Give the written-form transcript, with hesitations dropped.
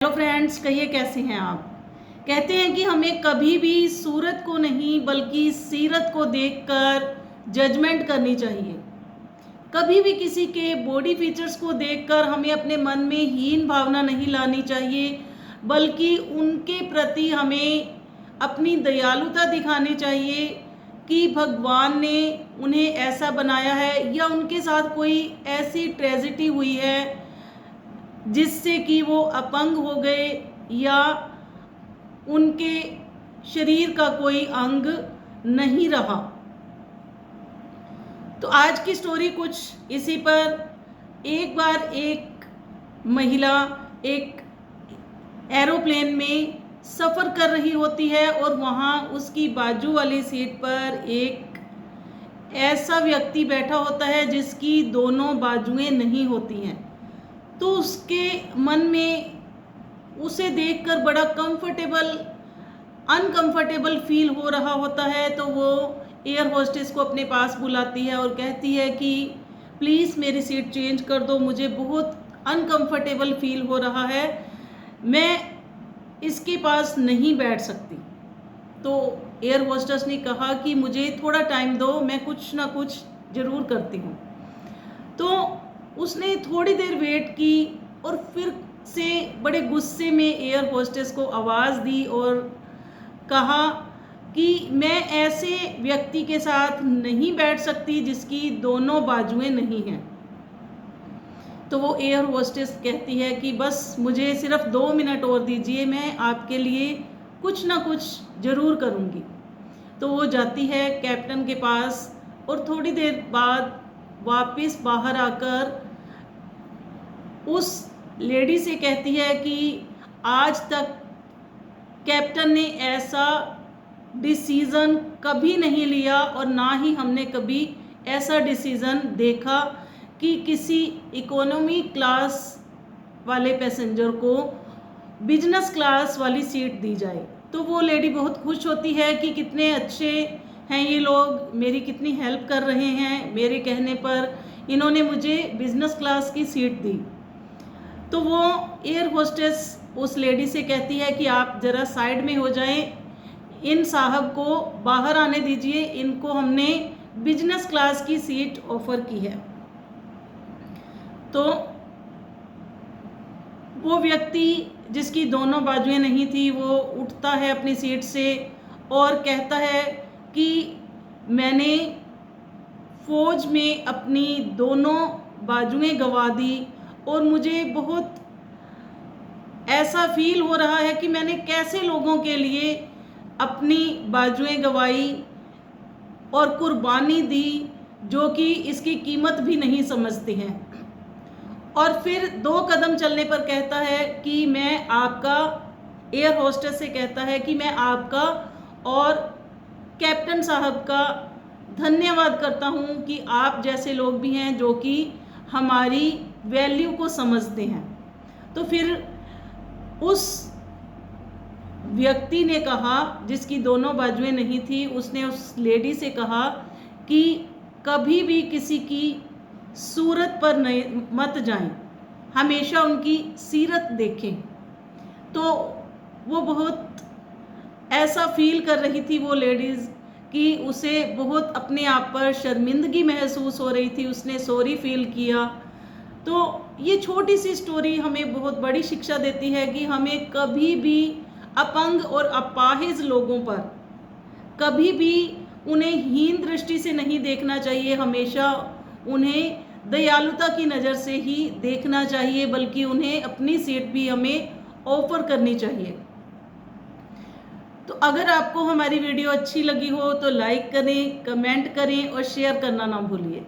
Hello friends, कहिए कैसे हैं आप। कहते हैं कि हमें कभी भी सूरत को नहीं बल्कि सीरत को देखकर जजमेंट करनी चाहिए। कभी भी किसी के बॉडी फीचर्स को देखकर हमें अपने मन में हीन भावना नहीं लानी चाहिए, बल्कि उनके प्रति हमें अपनी दयालुता दिखानी चाहिए कि भगवान ने उन्हें ऐसा बनाया है या उनके साथ कोई ऐसी ट्रेजेडी हुई है जिससे कि वो अपंग हो गए या उनके शरीर का कोई अंग नहीं रहा। तो आज की स्टोरी कुछ इसी पर। एक बार एक महिला एक एरोप्लेन में सफ़र कर रही होती है और वहाँ उसकी बाजू वाली सीट पर एक ऐसा व्यक्ति बैठा होता है जिसकी दोनों बाजुएं नहीं होती हैं। तो उसके मन में उसे देखकर बड़ा अनकंफर्टेबल फील हो रहा होता है। तो वो एयर होस्टेस को अपने पास बुलाती है और कहती है कि प्लीज़ मेरी सीट चेंज कर दो, मुझे बहुत अनकंफर्टेबल फील हो रहा है, मैं इसके पास नहीं बैठ सकती। तो एयर होस्टेस ने कहा कि मुझे थोड़ा टाइम दो, मैं कुछ ना कुछ ज़रूर करती हूँ। तो उसने थोड़ी देर वेट की और फिर से बड़े गुस्से में एयर होस्टेस को आवाज़ दी और कहा कि मैं ऐसे व्यक्ति के साथ नहीं बैठ सकती जिसकी दोनों बाजुएं नहीं हैं। तो वो एयर होस्टेस कहती है कि बस मुझे सिर्फ 2 मिनट और दीजिए, मैं आपके लिए कुछ ना कुछ ज़रूर करूँगी। तो वो जाती है कैप्टन के पास और थोड़ी देर बाद वापस बाहर आकर उस लेडी से कहती है कि आज तक कैप्टन ने ऐसा डिसीज़न कभी नहीं लिया और ना ही हमने कभी ऐसा डिसीज़न देखा कि किसी इकोनॉमी क्लास वाले पैसेंजर को बिजनेस क्लास वाली सीट दी जाए। तो वो लेडी बहुत खुश होती है कि कितने अच्छे हैं ये लोग, मेरी कितनी हेल्प कर रहे हैं, मेरे कहने पर इन्होंने मुझे बिजनेस क्लास की सीट दी। तो वो एयर होस्टेस उस लेडी से कहती है कि आप ज़रा साइड में हो जाएं, इन साहब को बाहर आने दीजिए, इनको हमने बिजनेस क्लास की सीट ऑफ़र की है। तो वो व्यक्ति जिसकी दोनों बाजुएं नहीं थी वो उठता है अपनी सीट से और कहता है कि मैंने फ़ौज में अपनी दोनों बाजुएं गंवा दी और मुझे बहुत ऐसा फील हो रहा है कि मैंने कैसे लोगों के लिए अपनी बाजुएं गंवाई और कुर्बानी दी जो कि इसकी कीमत भी नहीं समझते हैं। और फिर 2 कदम चलने पर कहता है कि मैं आपका, एयर होस्टेस से कहता है कि मैं आपका और कैप्टन साहब का धन्यवाद करता हूँ कि आप जैसे लोग भी हैं जो कि हमारी वैल्यू को समझते हैं। तो फिर उस व्यक्ति ने कहा जिसकी दोनों बाजुएं नहीं थी, उसने उस लेडी से कहा कि कभी भी किसी की सूरत पर मत जाएं, हमेशा उनकी सीरत देखें। तो वो बहुत ऐसा फील कर रही थी वो लेडीज़ कि उसे बहुत अपने आप पर शर्मिंदगी महसूस हो रही थी, उसने सॉरी फील किया। तो ये छोटी सी स्टोरी हमें बहुत बड़ी शिक्षा देती है कि हमें कभी भी अपंग और अपाहिज लोगों पर कभी भी उन्हें हीन दृष्टि से नहीं देखना चाहिए, हमेशा उन्हें दयालुता की नज़र से ही देखना चाहिए, बल्कि उन्हें अपनी सीट भी हमें ऑफ़र करनी चाहिए। तो अगर आपको हमारी वीडियो अच्छी लगी हो तो लाइक करें, कमेंट करें और शेयर करना ना भूलिए।